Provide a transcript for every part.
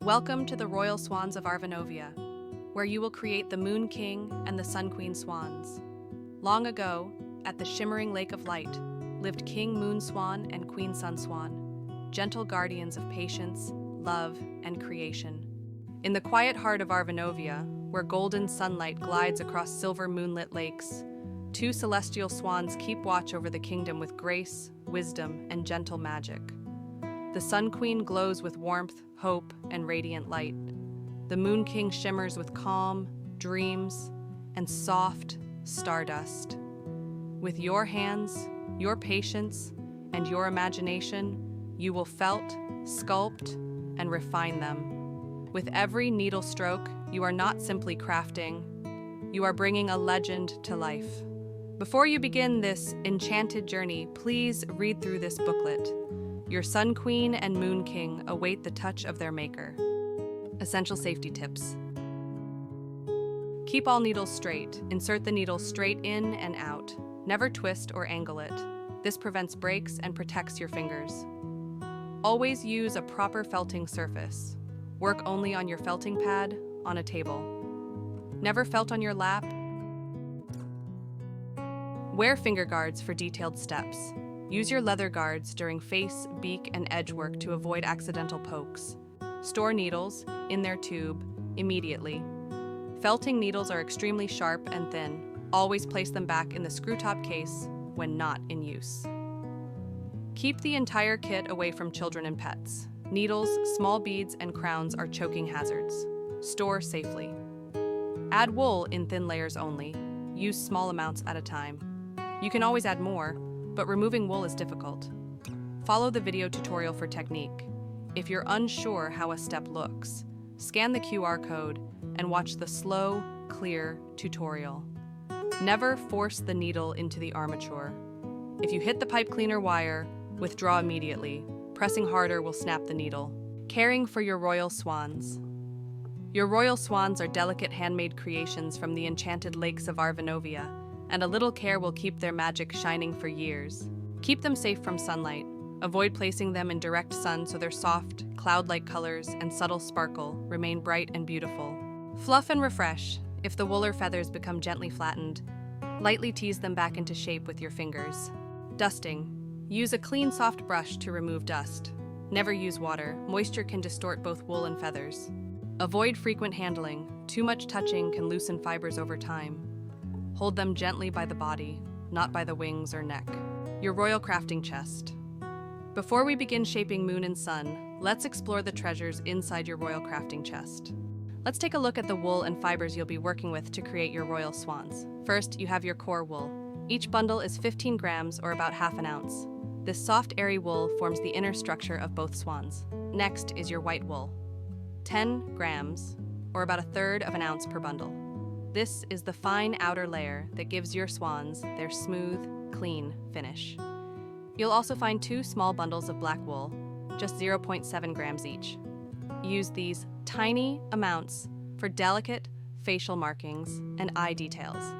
Welcome to the Royal Swans of Arvinovia, where you will create the Moon King and the Sun Queen Swans. Long ago, at the shimmering lake of light, lived King Moon Swan and Queen Sun Swan, gentle guardians of patience, love, and creation. In the quiet heart of Arvinovia, where golden sunlight glides across silver moonlit lakes, two celestial swans keep watch over the kingdom with grace, wisdom, and gentle magic. The Sun Queen glows with warmth, hope, and radiant light. The Moon King shimmers with calm, dreams, and soft stardust. With your hands, your patience, and your imagination, you will felt, sculpt, and refine them. With every needle stroke, you are not simply crafting, you are bringing a legend to life. Before you begin this enchanted journey, please read through this booklet. Your Sun Queen and Moon King await the touch of their maker. Essential safety tips. Keep all needles straight. Insert the needle straight in and out. Never twist or angle it. This prevents breaks and protects your fingers. Always use a proper felting surface. Work only on your felting pad, on a table. Never felt on your lap. Wear finger guards for detailed steps. Use your leather guards during face, beak, and edge work to avoid accidental pokes. Store needles in their tube immediately. Felting needles are extremely sharp and thin. Always place them back in the screw-top case when not in use. Keep the entire kit away from children and pets. Needles, small beads, and crowns are choking hazards. Store safely. Add wool in thin layers only. Use small amounts at a time. You can always add more, but removing wool is difficult. Follow the video tutorial for technique. If you're unsure how a step looks, scan the QR code and watch the slow, clear tutorial. Never force the needle into the armature. If you hit the pipe cleaner wire, withdraw immediately. Pressing harder will snap the needle. Caring for your royal swans. Your royal swans are delicate handmade creations from the enchanted lakes of Arvinovia, and a little care will keep their magic shining for years. Keep them safe from sunlight. Avoid placing them in direct sun so their soft, cloud-like colors and subtle sparkle remain bright and beautiful. Fluff and refresh. If the wool or feathers become gently flattened, lightly tease them back into shape with your fingers. Dusting. Use a clean, soft brush to remove dust. Never use water. Moisture can distort both wool and feathers. Avoid frequent handling. Too much touching can loosen fibers over time. Hold them gently by the body, not by the wings or neck. Your royal crafting chest. Before we begin shaping Moon and Sun, let's explore the treasures inside your royal crafting chest. Let's take a look at the wool and fibers you'll be working with to create your royal swans. First, you have your core wool. Each bundle is 15 grams or about half an ounce. This soft, airy wool forms the inner structure of both swans. Next is your white wool. 10 grams, or about a third of an ounce per bundle. This is the fine outer layer that gives your swans their smooth, clean finish. You'll also find 2 small bundles of black wool, just 0.7 grams each. Use these tiny amounts for delicate facial markings and eye details.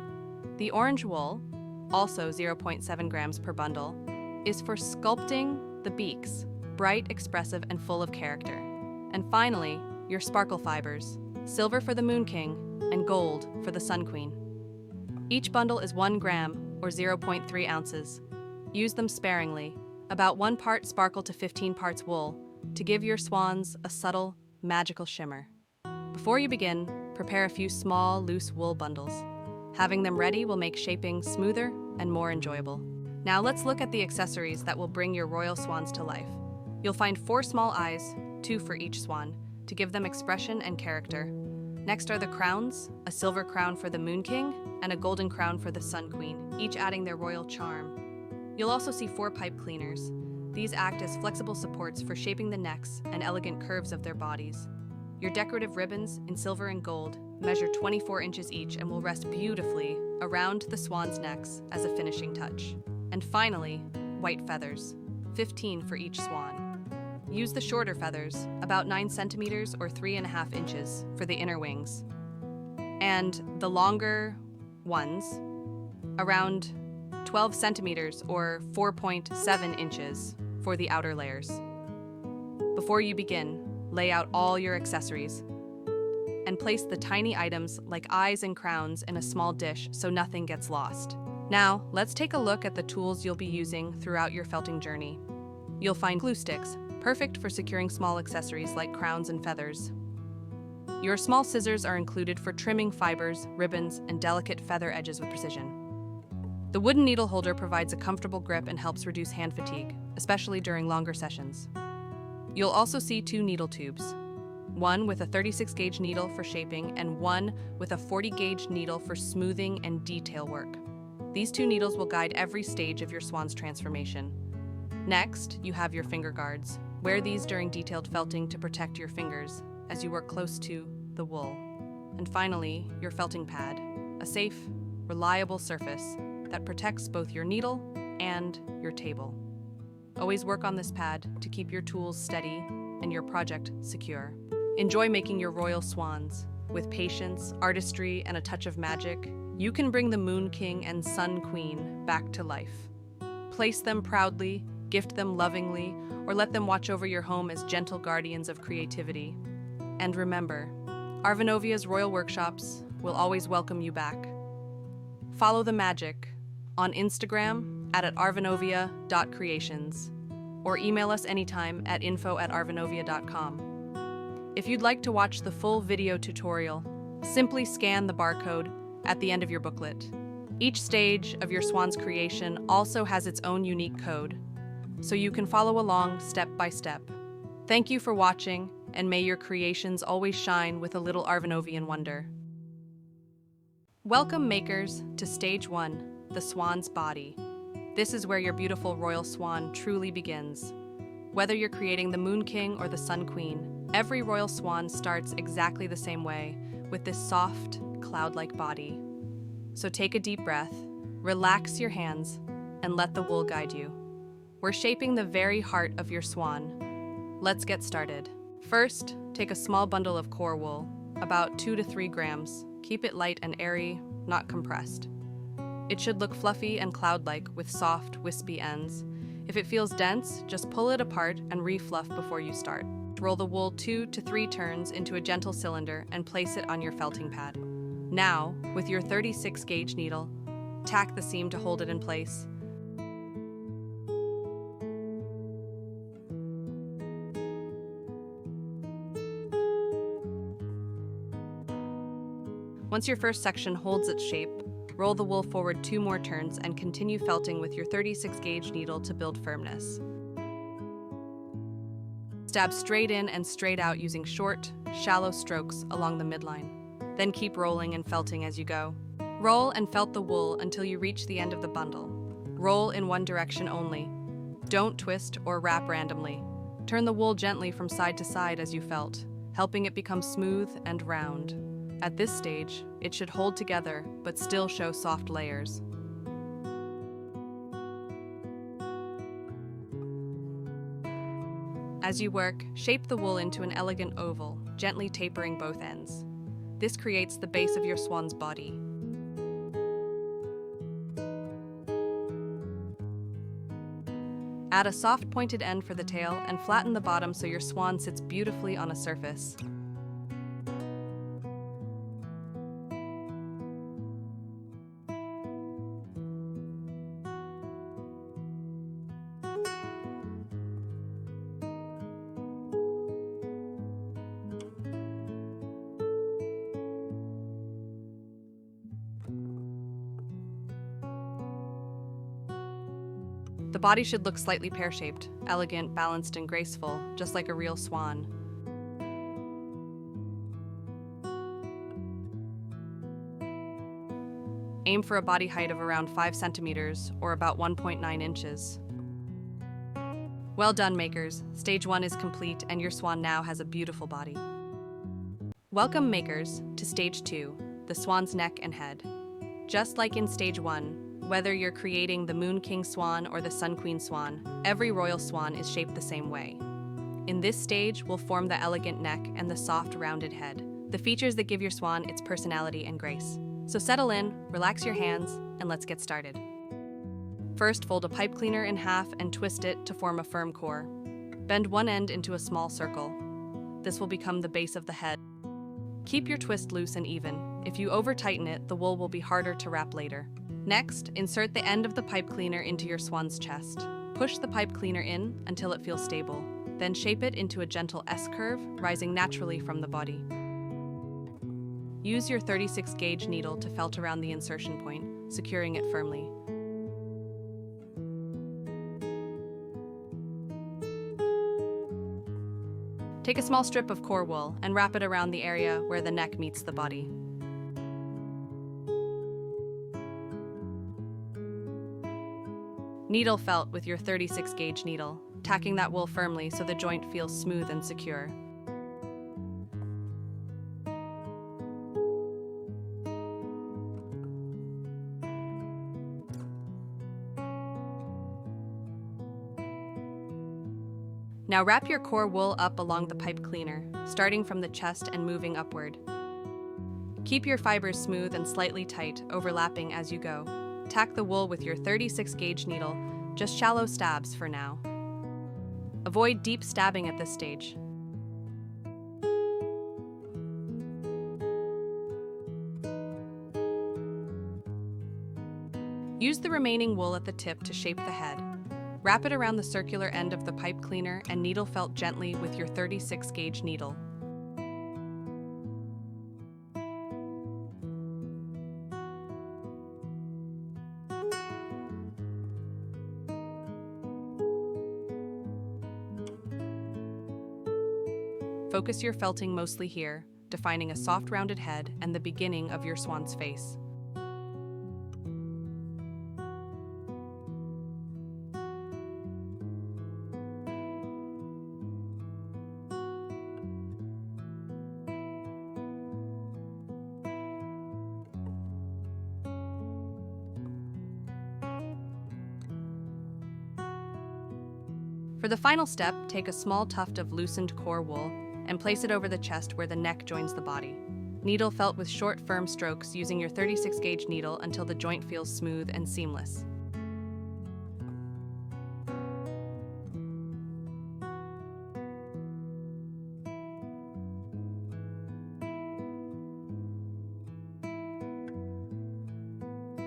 The orange wool, also 0.7 grams per bundle, is for sculpting the beaks, bright, expressive, and full of character. And finally, your sparkle fibers, silver for the Moon King, and gold for the Sun Queen. Each bundle is 1 gram or 0.3 ounces. Use them sparingly, about 1 part sparkle to 15 parts wool, to give your swans a subtle, magical shimmer. Before you begin, prepare a few small, loose wool bundles. Having them ready will make shaping smoother and more enjoyable. Now let's look at the accessories that will bring your royal swans to life. You'll find 4 small eyes, 2 for each swan, to give them expression and character. Next are the crowns, a silver crown for the Moon King and a golden crown for the Sun Queen, each adding their royal charm. You'll also see 4 pipe cleaners. These act as flexible supports for shaping the necks and elegant curves of their bodies. Your decorative ribbons, in silver and gold, measure 24 inches each and will rest beautifully around the swans' necks as a finishing touch. And finally, white feathers, 15 for each swan. Use the shorter feathers, about 9 centimeters or 3.5 inches, for the inner wings, and the longer ones, around 12 centimeters or 4.7 inches, for the outer layers. Before you begin, lay out all your accessories. And place the tiny items like eyes and crowns in a small dish so nothing gets lost. Now, let's take a look at the tools you'll be using throughout your felting journey. You'll find glue sticks, perfect for securing small accessories like crowns and feathers. Your small scissors are included for trimming fibers, ribbons, and delicate feather edges with precision. The wooden needle holder provides a comfortable grip and helps reduce hand fatigue, especially during longer sessions. You'll also see 2 needle tubes, one with a 36-gauge needle for shaping and one with a 40-gauge needle for smoothing and detail work. These 2 needles will guide every stage of your swan's transformation. Next, you have your finger guards. Wear these during detailed felting to protect your fingers as you work close to the wool. And finally, your felting pad, a safe, reliable surface that protects both your needle and your table. Always work on this pad to keep your tools steady and your project secure. Enjoy making your royal swans. With patience, artistry, and a touch of magic, you can bring the Moon King and Sun Queen back to life. Place them proudly, gift them lovingly, or let them watch over your home as gentle guardians of creativity. And remember, Arvinovia's Royal Workshops will always welcome you back. Follow the magic on Instagram at arvinovia.creations or email us anytime at info@arvinovia.com. If you'd like to watch the full video tutorial, simply scan the barcode at the end of your booklet. Each stage of your swan's creation also has its own unique code, so you can follow along step by step. Thank you for watching, and may your creations always shine with a little Arvinovian wonder. Welcome, makers, to Stage 1, the swan's body. This is where your beautiful royal swan truly begins. Whether you're creating the Moon King or the Sun Queen, every royal swan starts exactly the same way, with this soft, cloud-like body. So take a deep breath, relax your hands, and let the wool guide you. We're shaping the very heart of your swan. Let's get started. First, take a small bundle of core wool, about 2 to 3 grams. Keep it light and airy, not compressed. It should look fluffy and cloud-like with soft, wispy ends. If it feels dense, just pull it apart and re-fluff before you start. Roll the wool 2 to 3 turns into a gentle cylinder and place it on your felting pad. Now, with your 36-gauge needle, tack the seam to hold it in place. Once your first section holds its shape, roll the wool forward 2 more turns and continue felting with your 36-gauge needle to build firmness. Stab straight in and straight out using short, shallow strokes along the midline. Then keep rolling and felting as you go. Roll and felt the wool until you reach the end of the bundle. Roll in one direction only. Don't twist or wrap randomly. Turn the wool gently from side to side as you felt, helping it become smooth and round. At this stage, it should hold together but still show soft layers. As you work, shape the wool into an elegant oval, gently tapering both ends. This creates the base of your swan's body. Add a soft pointed end for the tail and flatten the bottom so your swan sits beautifully on a surface. The body should look slightly pear-shaped, elegant, balanced, and graceful, just like a real swan. Aim for a body height of around 5 centimeters, or about 1.9 inches. Well done, makers. Stage 1 is complete, and your swan now has a beautiful body. Welcome, makers, to Stage 2, the swan's neck and head. Just like in Stage 1, whether you're creating the Moon King Swan or the Sun Queen Swan, every royal swan is shaped the same way. In this stage, we'll form the elegant neck and the soft, rounded head, the features that give your swan its personality and grace. So settle in, relax your hands, and let's get started. First, fold a pipe cleaner in half and twist it to form a firm core. Bend one end into a small circle. this will become the base of the head. Keep your twist loose and even. If you over-tighten it, the wool will be harder to wrap later. Next, insert the end of the pipe cleaner into your swan's chest. Push the pipe cleaner in until it feels stable. Then shape it into a gentle S-curve, rising naturally from the body. Use your 36-gauge needle to felt around the insertion point, securing it firmly. Take a small strip of core wool and wrap it around the area where the neck meets the body. Needle felt with your 36-gauge needle, tacking that wool firmly so the joint feels smooth and secure. Now wrap your core wool up along the pipe cleaner, starting from the chest and moving upward. Keep your fibers smooth and slightly tight, overlapping as you go. Tack the wool with your 36-gauge needle, just shallow stabs for now. Avoid deep stabbing at this stage. Use the remaining wool at the tip to shape the head. Wrap it around the circular end of the pipe cleaner and needle felt gently with your 36-gauge needle. Focus your felting mostly here, defining a soft rounded head and the beginning of your swan's face. For the final step, take a small tuft of loosened core wool and place it over the chest where the neck joins the body. Needle felt with short, firm strokes using your 36-gauge needle until the joint feels smooth and seamless.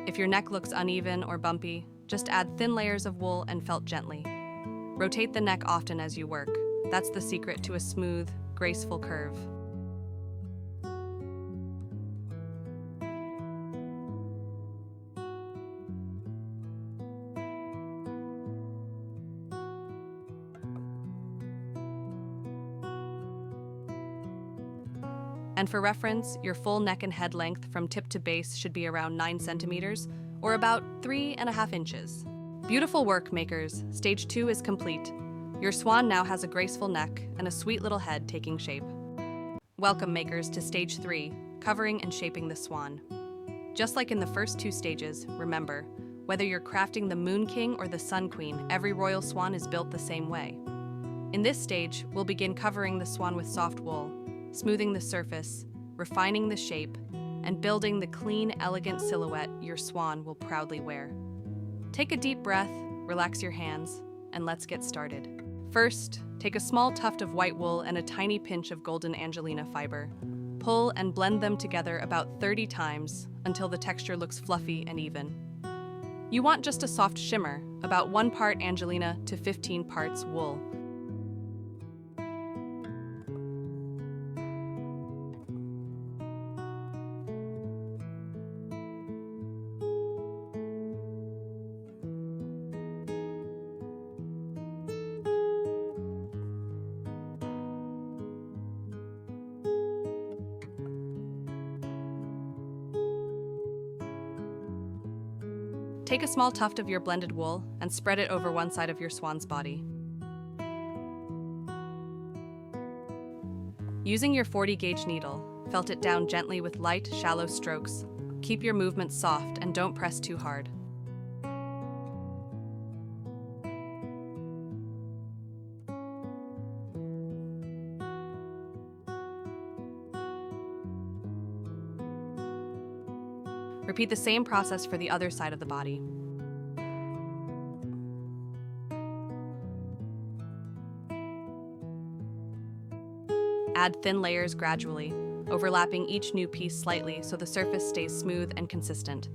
If your neck looks uneven or bumpy, just add thin layers of wool and felt gently. Rotate the neck often as you work. That's the secret to a smooth, graceful curve. And for reference, your full neck and head length from tip to base should be around 9 centimeters, or about 3.5 inches. Beautiful work, makers. Stage 2 is complete. Your swan now has a graceful neck and a sweet little head taking shape. Welcome, makers, to Stage 3, covering and shaping the swan. Just like in the first 2 stages, remember, whether you're crafting the Moon King or the Sun Queen, every royal swan is built the same way. In this stage, we'll begin covering the swan with soft wool, smoothing the surface, refining the shape, and building the clean, elegant silhouette your swan will proudly wear. Take a deep breath, relax your hands, and let's get started. First, take a small tuft of white wool and a tiny pinch of golden Angelina fiber. Pull and blend them together about 30 times until the texture looks fluffy and even. You want just a soft shimmer, about 1 part Angelina to 15 parts wool. Take a small tuft of your blended wool and spread it over one side of your swan's body. Using your 40-gauge needle, felt it down gently with light, shallow strokes. Keep your movements soft and don't press too hard. Repeat the same process for the other side of the body. Add thin layers gradually, overlapping each new piece slightly so the surface stays smooth and consistent.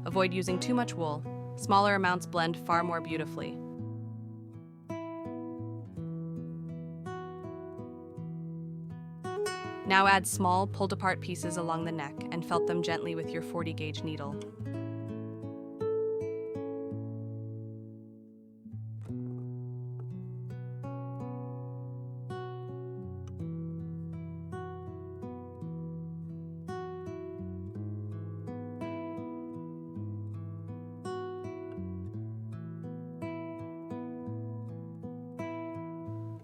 Avoid using too much wool. Smaller amounts blend far more beautifully. Now add small, pulled-apart pieces along the neck and felt them gently with your 40-gauge needle.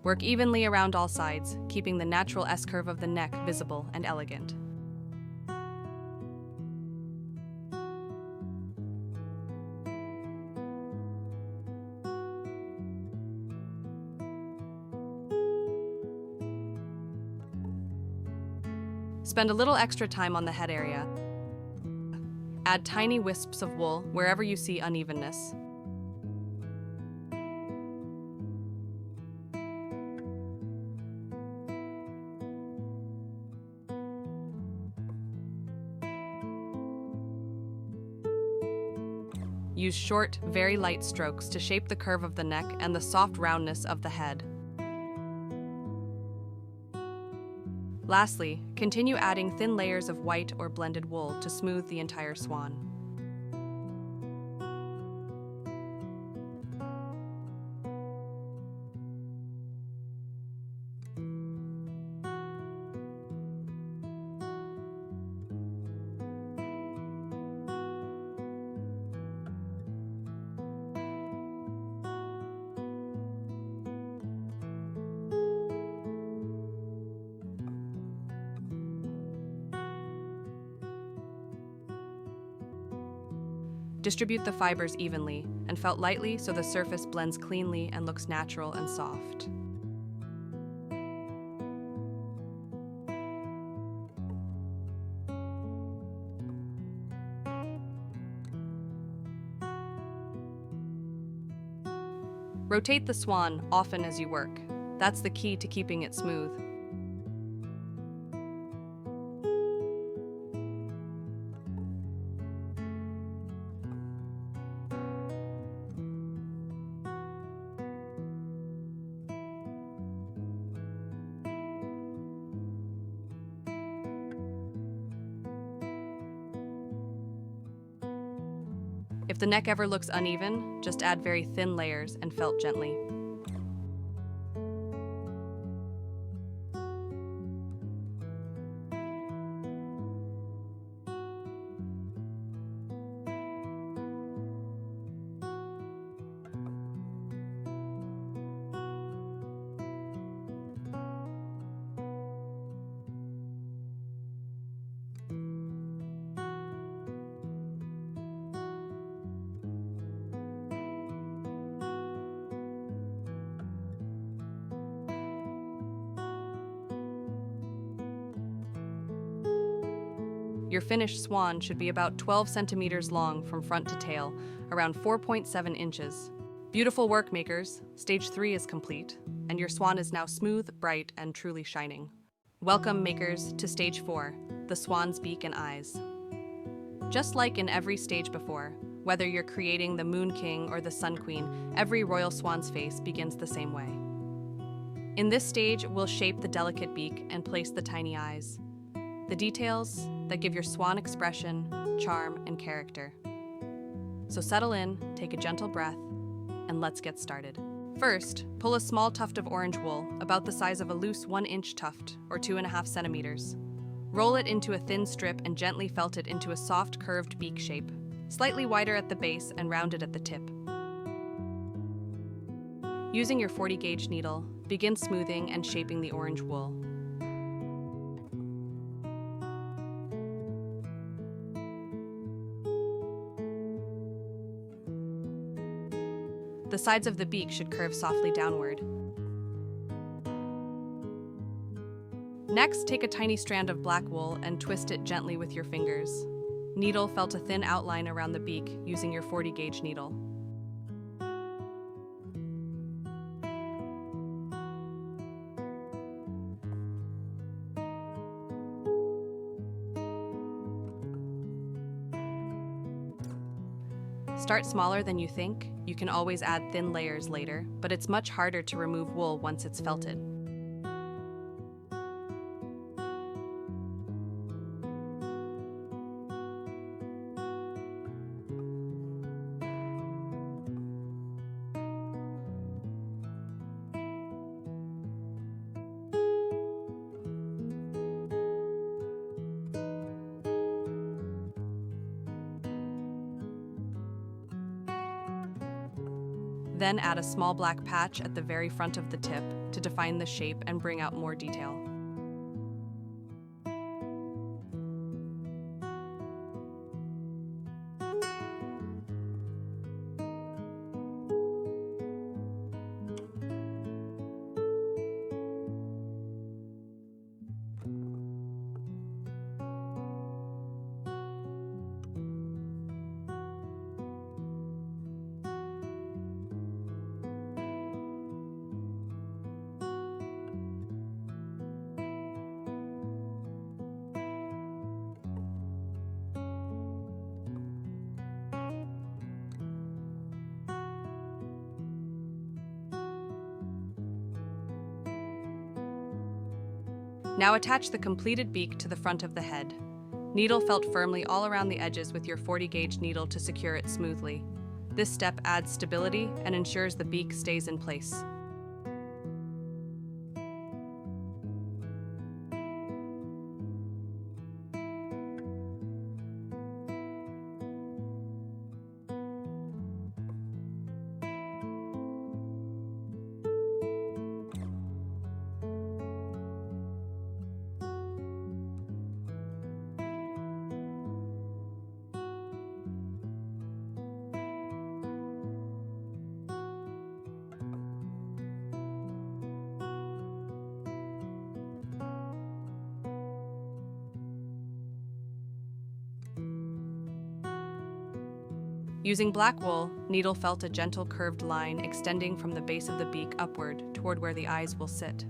Work evenly around all sides, keeping the natural S-curve of the neck visible and elegant. Spend a little extra time on the head area. Add tiny wisps of wool wherever you see unevenness. Use short, very light strokes to shape the curve of the neck and the soft roundness of the head. Lastly, continue adding thin layers of white or blended wool to smooth the entire swan. Distribute the fibers evenly and felt lightly so the surface blends cleanly and looks natural and soft. Rotate the swan often as you work. That's the key to keeping it smooth. If the neck ever looks uneven, just add very thin layers and felt gently. Your finished swan should be about 12 centimeters long from front to tail, around 4.7 inches. Beautiful work, makers. Stage 3 is complete, and your swan is now smooth, bright, and truly shining. Welcome, makers, to Stage 4, the swan's beak and eyes. Just like in every stage before, whether you're creating the Moon King or the Sun Queen, every royal swan's face begins the same way. In this stage, we'll shape the delicate beak and place the tiny eyes. The details that give your swan expression, charm, and character. So settle in, take a gentle breath, and let's get started. First, pull a small tuft of orange wool, about the size of a loose 1-inch tuft, or 2.5 centimeters. Roll it into a thin strip and gently felt it into a soft, curved beak shape, slightly wider at the base and rounded at the tip. Using your 40-gauge needle, begin smoothing and shaping the orange wool. The sides of the beak should curve softly downward. Next, take a tiny strand of black wool and twist it gently with your fingers. Needle felt a thin outline around the beak using your 40-gauge needle. Start smaller than you think. You can always add thin layers later, but it's much harder to remove wool once it's felted. Then add a small black patch at the very front of the tip to define the shape and bring out more detail. Now attach the completed beak to the front of the head. Needle felt firmly all around the edges with your 40-gauge needle to secure it smoothly. This step adds stability and ensures the beak stays in place. Using black wool, Needle felt a gentle curved line extending from the base of the beak upward toward where the eyes will sit.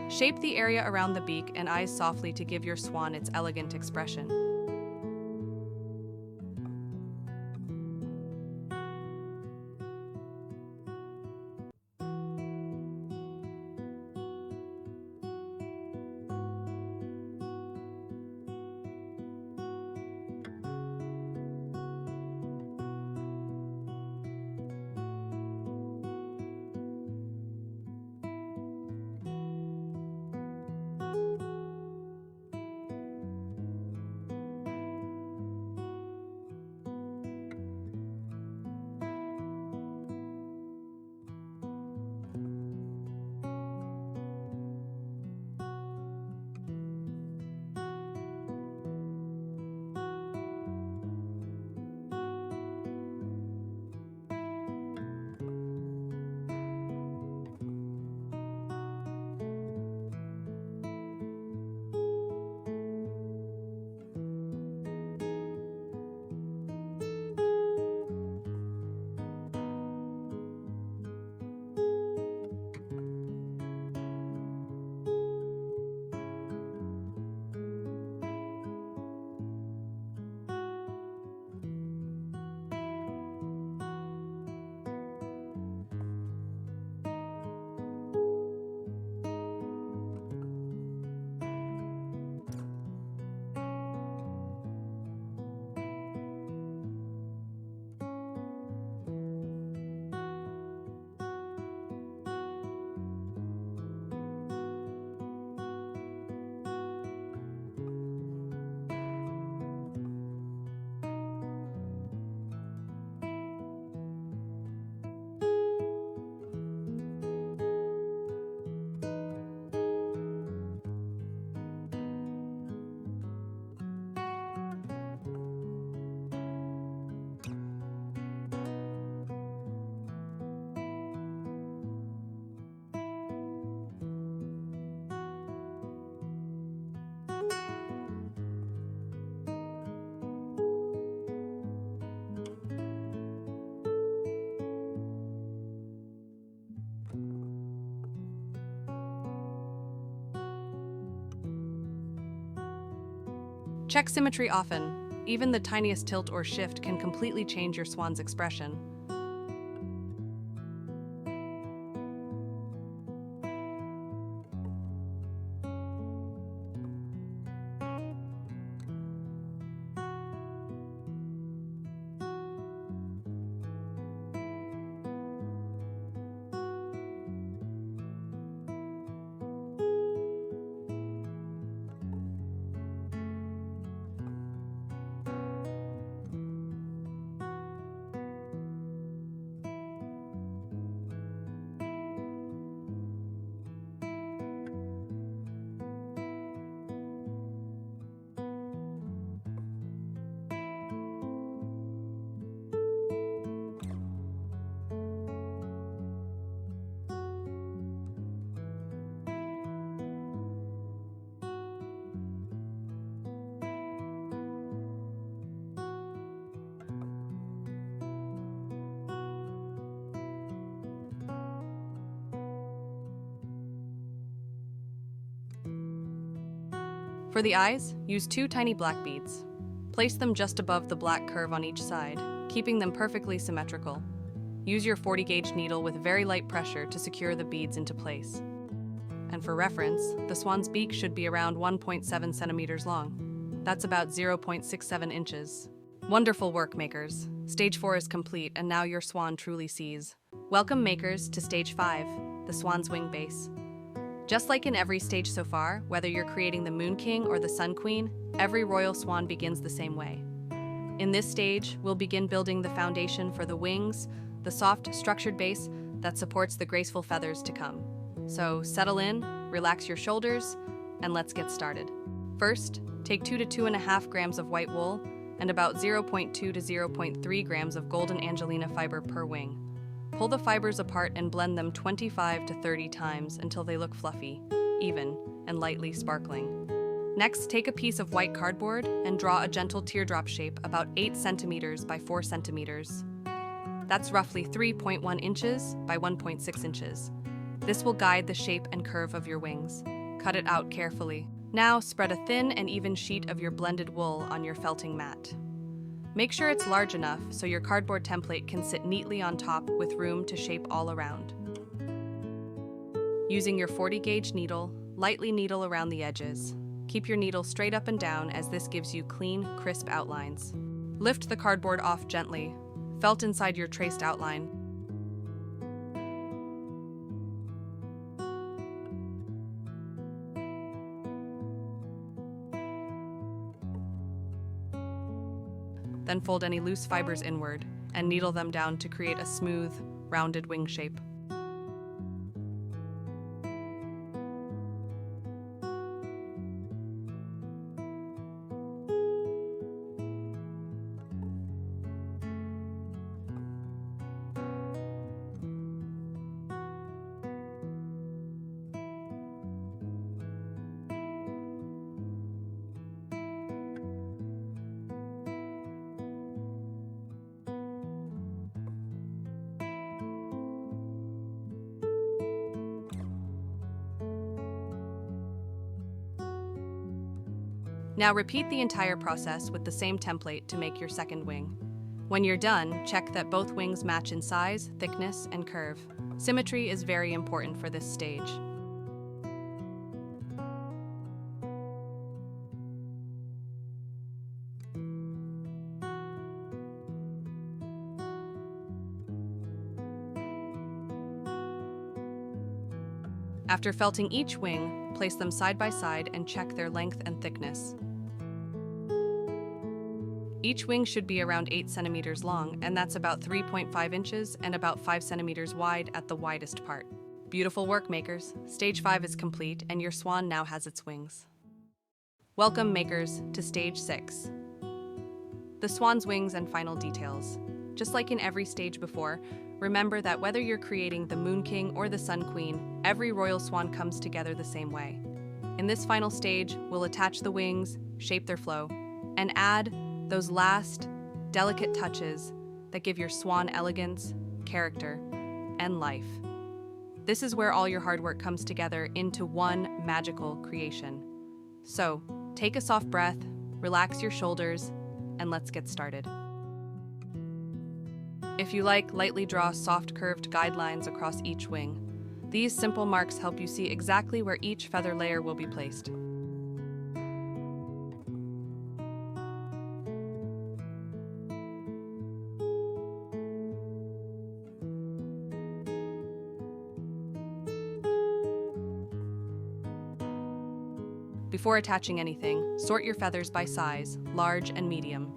Shape the area around the beak and eyes softly to give your swan its elegant expression. Check symmetry often. even the tiniest tilt or shift can completely change your swan's expression. For the eyes, use 2 tiny black beads. Place them just above the black curve on each side, keeping them perfectly symmetrical. Use your 40-gauge needle with very light pressure to secure the beads into place. And for reference, the swan's beak should be around 1.7 centimeters long. That's about 0.67 inches. Wonderful work, makers. Stage 4 is complete, and now your swan truly sees. Welcome, makers, to Stage 5, the swan's wing base. Just like in every stage so far, whether you're creating the Moon King or the Sun Queen, every Royal Swan begins the same way. In this stage, we'll begin building the foundation for the wings, the soft, structured base that supports the graceful feathers to come. So settle in, relax your shoulders, and let's get started. First, take 2 to 2.5 grams of white wool and about 0.2 to 0.3 grams of golden angelina fiber per wing. Pull the fibers apart and blend them 25 to 30 times until they look fluffy, even, and lightly sparkling. Next, take a piece of white cardboard and draw a gentle teardrop shape about 8 centimeters by 4 centimeters. That's roughly 3.1 inches by 1.6 inches. This will guide the shape and curve of your wings. Cut it out carefully. Now, spread a thin and even sheet of your blended wool on your felting mat. Make sure it's large enough so your cardboard template can sit neatly on top with room to shape all around. Using your 40-gauge needle, lightly needle around the edges. Keep your needle straight up and down as this gives you clean, crisp outlines. Lift the cardboard off gently. Felt inside your traced outline. Then fold any loose fibers inward and needle them down to create a smooth, rounded wing shape. Now repeat the entire process with the same template to make your second wing. When you're done, check that both wings match in size, thickness, and curve. Symmetry is very important for this stage. After felting each wing, place them side by side and check their length and thickness. Each wing should be around 8 centimeters long, and that's about 3.5 inches and about 5 centimeters wide at the widest part. Beautiful work, makers. Stage 5 is complete, and your swan now has its wings. Welcome, makers, to Stage 6. The swan's wings and final details. Just like in every stage before, remember that whether you're creating the Moon King or the Sun Queen, every royal swan comes together the same way. In this final stage, we'll attach the wings, shape their flow, and add those last, delicate touches that give your swan elegance, character, and life. This is where all your hard work comes together into one magical creation. So, take a soft breath, relax your shoulders, and let's get started. If you like, lightly draw soft curved guidelines across each wing. These simple marks help you see exactly where each feather layer will be placed. Before attaching anything, sort your feathers by size, large and medium.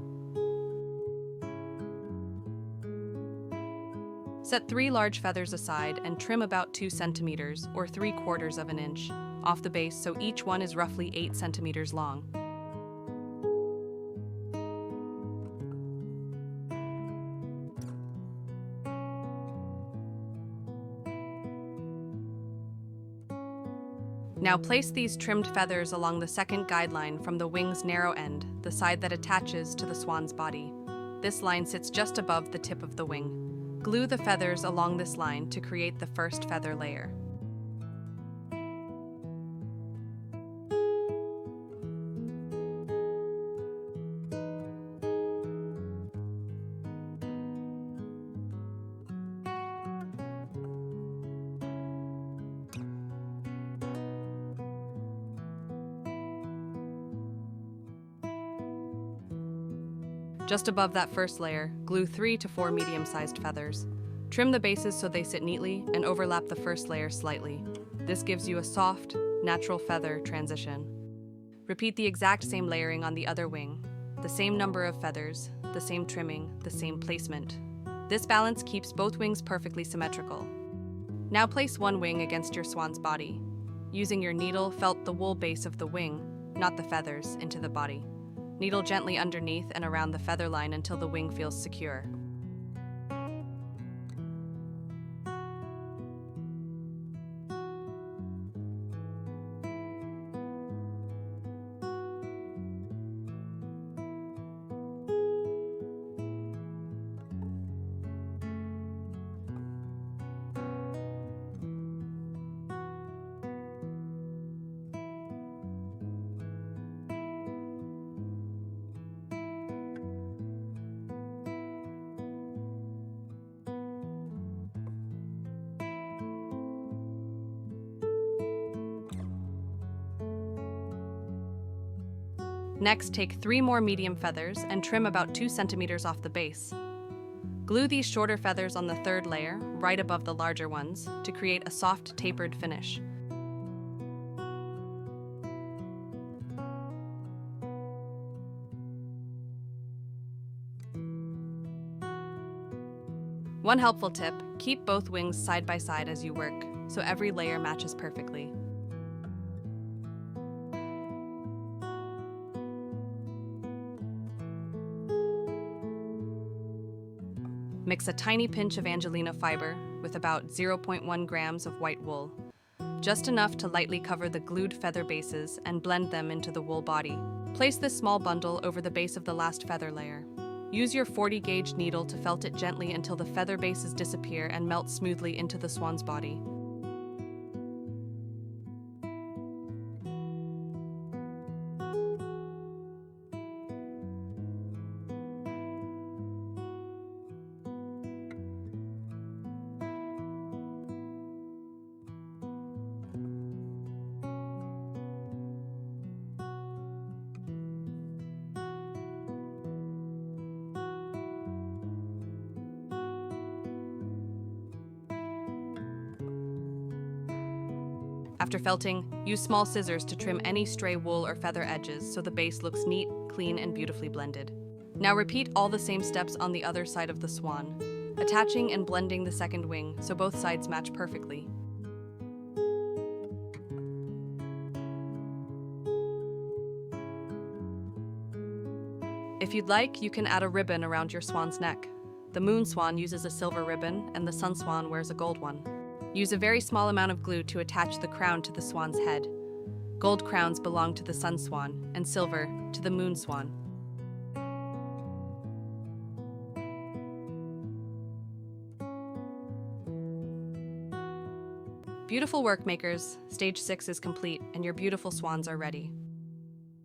Set 3 large feathers aside and trim about 2 centimeters or 3/4 of an inch off the base so each one is roughly 8 centimeters long. Now place these trimmed feathers along the second guideline from the wing's narrow end, the side that attaches to the swan's body. This line sits just above the tip of the wing. Glue the feathers along this line to create the first feather layer. Just above that first layer, glue 3 to 4 medium-sized feathers. Trim the bases so they sit neatly and overlap the first layer slightly. This gives you a soft, natural feather transition. Repeat the exact same layering on the other wing. The same number of feathers, the same trimming, the same placement. This balance keeps both wings perfectly symmetrical. Now place one wing against your swan's body. Using your needle, felt the wool base of the wing, not the feathers, into the body. Needle gently underneath and around the feather line until the wing feels secure. Next, take 3 more medium feathers and trim about 2 centimeters off the base. Glue these shorter feathers on the third layer, right above the larger ones, to create a soft, tapered finish. One helpful tip, keep both wings side by side as you work, so every layer matches perfectly. Mix a tiny pinch of Angelina fiber with about 0.1 grams of white wool, just enough to lightly cover the glued feather bases and blend them into the wool body. Place this small bundle over the base of the last feather layer. Use your 40-gauge needle to felt it gently until the feather bases disappear and melt smoothly into the swan's body. After felting, use small scissors to trim any stray wool or feather edges so the base looks neat, clean, and beautifully blended. Now repeat all the same steps on the other side of the swan, attaching and blending the second wing so both sides match perfectly. If you'd like, you can add a ribbon around your swan's neck. The Moon Swan uses a silver ribbon, and the Sun Swan wears a gold one. Use a very small amount of glue to attach the crown to the swan's head. Gold crowns belong to the Sun Swan, and silver to the Moon Swan. Beautiful work, makers. Stage 6 is complete, and your beautiful swans are ready.